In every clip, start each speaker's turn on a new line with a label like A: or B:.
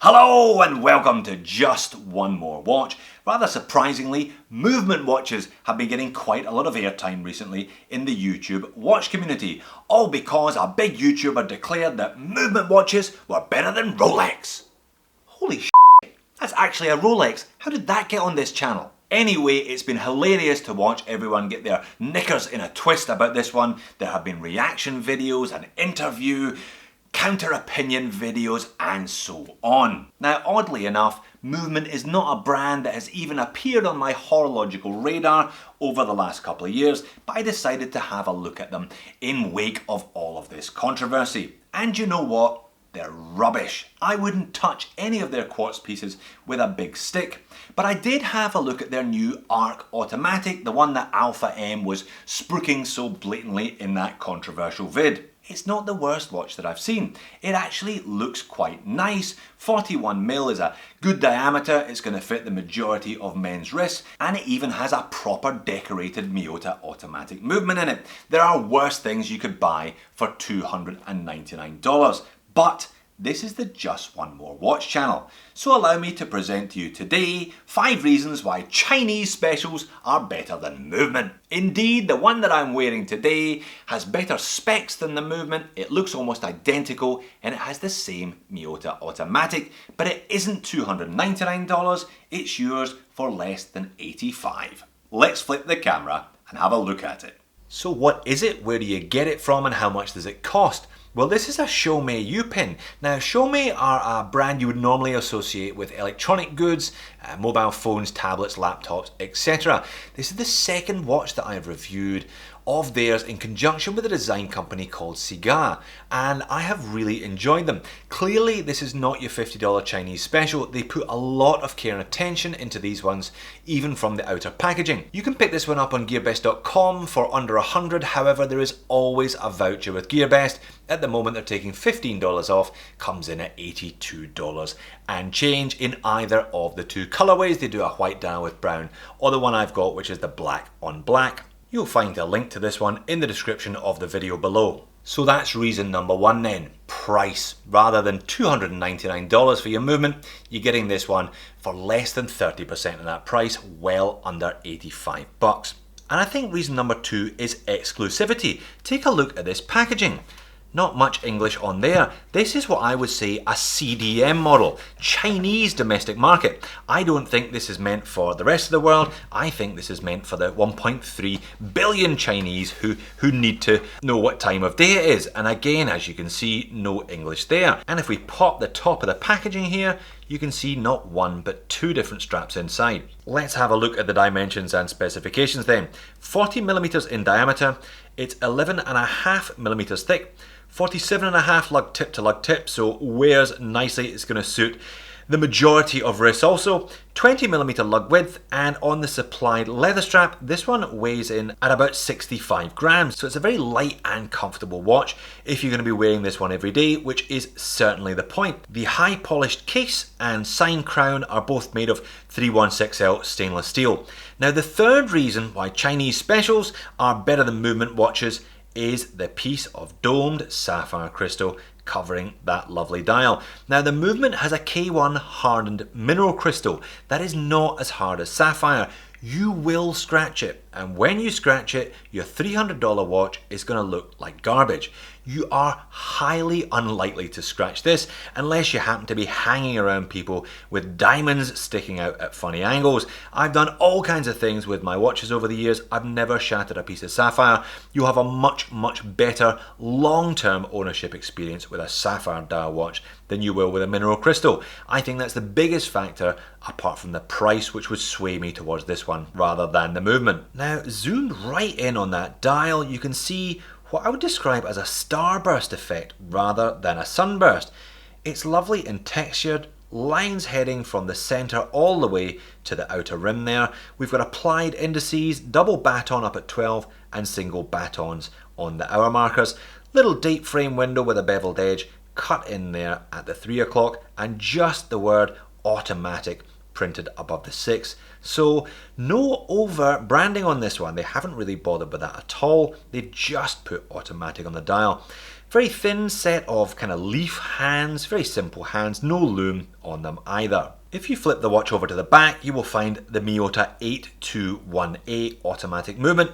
A: Hello and welcome to Just One More Watch. Rather surprisingly, movement watches have been getting quite a lot of airtime recently in the YouTube watch community, all because a big YouTuber declared that movement watches were better than Rolex. Holy shit, that's actually a Rolex. How did that get on this channel? Anyway, it's been hilarious to watch everyone get their knickers in a twist about this one. There have been reaction videos, an interview, counter-opinion videos and so on. Now, oddly enough, Movement is not a brand that has even appeared on my horological radar over the last couple of years, but I decided to have a look at them in wake of all of this controversy. And you know what? They're rubbish. I wouldn't touch any of their quartz pieces with a big stick. But I did have a look at their new Arc Automatic, the one that Alpha M was spruiking so blatantly in that controversial vid. It's not the worst watch that I've seen. It actually looks quite nice. 41mm is a good diameter, it's going to fit the majority of men's wrists, and it even has a proper decorated Miyota automatic movement in it. There are worse things you could buy for $299, but this is the Just One More Watch channel, so allow me to present to you today 5 reasons why Chinese specials are better than Movement. Indeed, the one that I'm wearing today has better specs than the Movement, it looks almost identical, and it has the same Miyota automatic, but it isn't $299, it's yours for less than $85. Let's flip the camera and have a look at it. So what is it, where do you get it from, and how much does it cost? Well, this is a Xiaomi U-Pin. Now, Xiaomi are a brand you would normally associate with electronic goods, mobile phones, tablets, laptops, etc. This is the second watch that I've reviewed of theirs in conjunction with a design company called Cigar, and I have really enjoyed them. Clearly, this is not your $50 Chinese special. They put a lot of care and attention into these ones, even from the outer packaging. You can pick this one up on GEARBEST.com for under $100, however, there is always a voucher with GEARBEST. At the moment, they're taking $15 off, comes in at $82 and change in either of the two colorways. They do a white dial with brown, or the one I've got, which is the black on black. You'll find a link to this one in the description of the video below. So that's reason number 1 then, price. Rather than $299 for your Movement, you're getting this one for less than 30% of that price, well under $85. And I think reason number 2 is exclusivity. Take a look at this packaging. Not much English on there. This is what I would say a CDM model, Chinese domestic market. I don't think this is meant for the rest of the world. I think this is meant for the 1.3 billion Chinese who need to know what time of day it is. And again, as you can see, no English there. And if we pop the top of the packaging here, you can see not one but 2 different straps inside. Let's have a look at the dimensions and specifications then. 40mm in diameter, it's 11.5mm thick, 47.5 lug tip to lug tip, so wears nicely. It's going to suit the majority of wrists also. 20mm lug width, and on the supplied leather strap, this one weighs in at about 65 grams. So it's a very light and comfortable watch if you're going to be wearing this one every day, which is certainly the point. The high polished case and sign crown are both made of 316L stainless steel. Now, the third reason why Chinese specials are better than Movement watches is the piece of domed sapphire crystal covering that lovely dial. Now, the Movement has a K1 hardened mineral crystal that is not as hard as sapphire. You will scratch it, and when you scratch it, your $300 watch is going to look like garbage. You are highly unlikely to scratch this unless you happen to be hanging around people with diamonds sticking out at funny angles. I've done all kinds of things with my watches over the years. I've never shattered a piece of sapphire. You'll have a much better long-term ownership experience with a sapphire dial watch than you will with a mineral crystal. I think that's the biggest factor, apart from the price, which would sway me towards this one rather than the Movement. Now, zoomed right in on that dial, you can see what I would describe as a starburst effect rather than a sunburst. It's lovely and textured, lines heading from the center all the way to the outer rim there. We've got applied indices, double baton up at 12 and single batons on the hour markers. Little date frame window with a beveled edge cut in there at the 3 o'clock, and just the word automatic printed above the 6.
B: So no over branding on this one. They haven't really bothered with that at all. They've just put automatic on the dial. Very thin set of kind of leaf hands, very simple hands, no loom on them either. If you flip the watch over to the back, you will find the Miyota 821A automatic movement.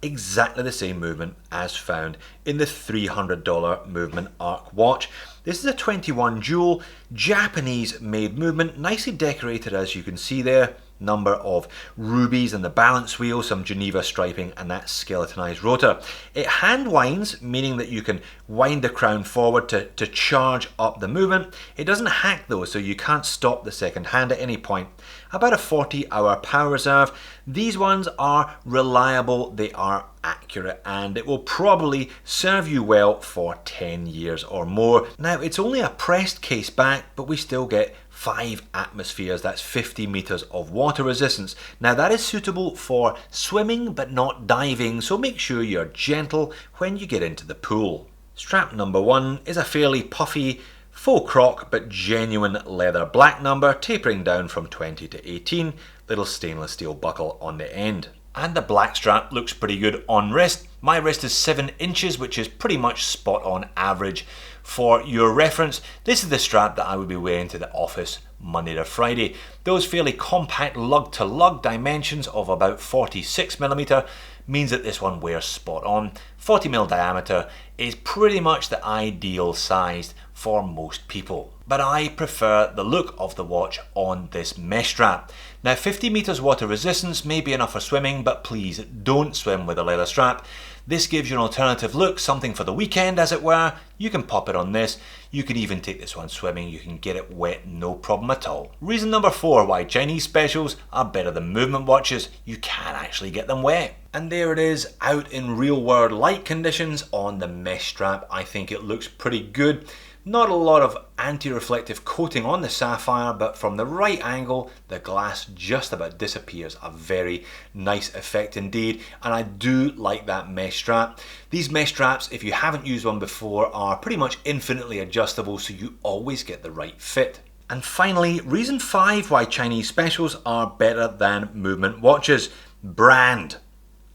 B: Exactly the same movement as found in the $300 Movement Arc watch. This is a 21 jewel Japanese made movement, nicely decorated as you can see there. Number of rubies and the balance wheel, some Geneva striping and that skeletonized rotor. It hand winds, meaning that you can wind the crown forward to charge up the movement. It doesn't hack though, so you can't stop the second hand at any point. About a 40-hour power reserve. These ones are reliable, they are accurate, and it will probably serve you well for 10 years or more. Now, it's only a pressed case back, but we still get 5 atmospheres, that's 50 meters of water resistance. Now that is suitable for swimming but not diving, so make sure you're gentle when you get into the pool. Strap number 1 is a fairly puffy, faux croc but genuine leather black number, tapering down from 20 to 18, little stainless steel buckle on the end. And the black strap looks pretty good on wrist. My wrist is 7 inches, which is pretty much spot on average. For your reference, this is the strap that I would be wearing to the office Monday to Friday. Those fairly compact lug to lug dimensions of about 46mm means that this one wears spot on. 40mm diameter is pretty much the ideal size for most people. But I prefer the look of the watch on this mesh strap. Now 50 meters water resistance may be enough for swimming, but please don't swim with a leather strap. This gives you an alternative look, something for the weekend as it were. You can pop it on this. You can even take this one swimming. You can get it wet, no problem at all. Reason number 4 why Chinese specials are better than movement watches. You can actually get them wet. And there it is, out in real world light conditions on the mesh strap. I think it looks pretty good. Not a lot of anti-reflective coating on the sapphire, but from the right angle, the glass just about disappears. A very nice effect indeed, and I do like that mesh strap. These mesh straps, if you haven't used one before, are pretty much infinitely adjustable, so you always get the right fit. And finally, reason 5 why Chinese specials are better than movement watches. Brand.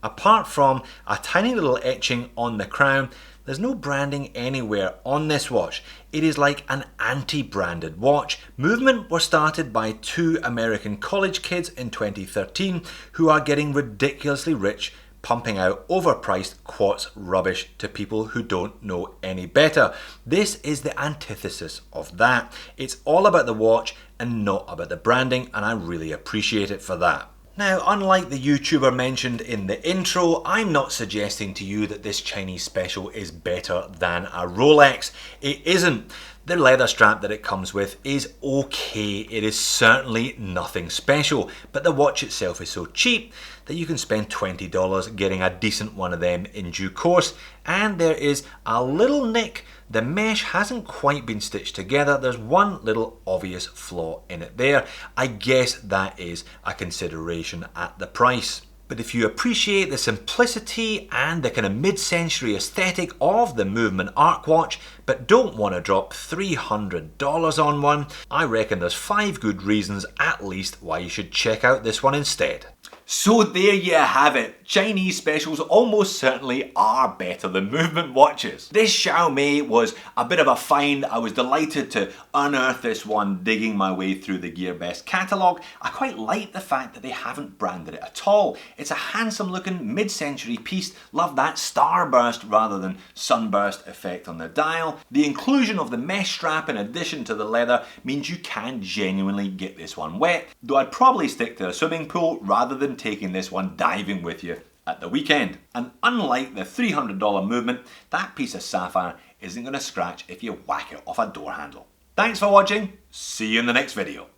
B: Apart from a tiny little etching on the crown, there's no branding anywhere on this watch. It is like an anti-branded watch. Movement were started by 2 American college kids in 2013 who are getting ridiculously rich pumping out overpriced quartz rubbish to people who don't know any better. This is the antithesis of that. It's all about the watch and not about the branding, and I really appreciate it for that. Now, unlike the YouTuber mentioned in the intro, I'm not suggesting to you that this Chinese special is better than a Rolex. It isn't. The leather strap that it comes with is okay. It is certainly nothing special, but the watch itself is so cheap that you can spend $20 getting a decent one of them in due course. And there is a little nick. The mesh hasn't quite been stitched together. There's one little obvious flaw in it there. I guess that is a consideration at the price. But if you appreciate the simplicity and the kind of mid-century aesthetic of the Movement Arc watch, but don't want to drop $300 on one, I reckon there's 5 good reasons at least why you should check out this one instead.
A: So there you have it. Chinese specials almost certainly are better than movement watches. This Xiaomi was a bit of a find. I was delighted to unearth this one digging my way through the GEARBEST catalogue. I quite like the fact that they haven't branded it at all. It's a handsome looking mid-century piece. Love that starburst rather than sunburst effect on the dial. The inclusion of the mesh strap in addition to the leather means you can genuinely get this one wet, though I'd probably stick to a swimming pool rather than taking this one diving with you at the weekend. And unlike the $300 movement, that piece of sapphire isn't going to scratch if you whack it off a door handle. Thanks for watching. See you in the next video.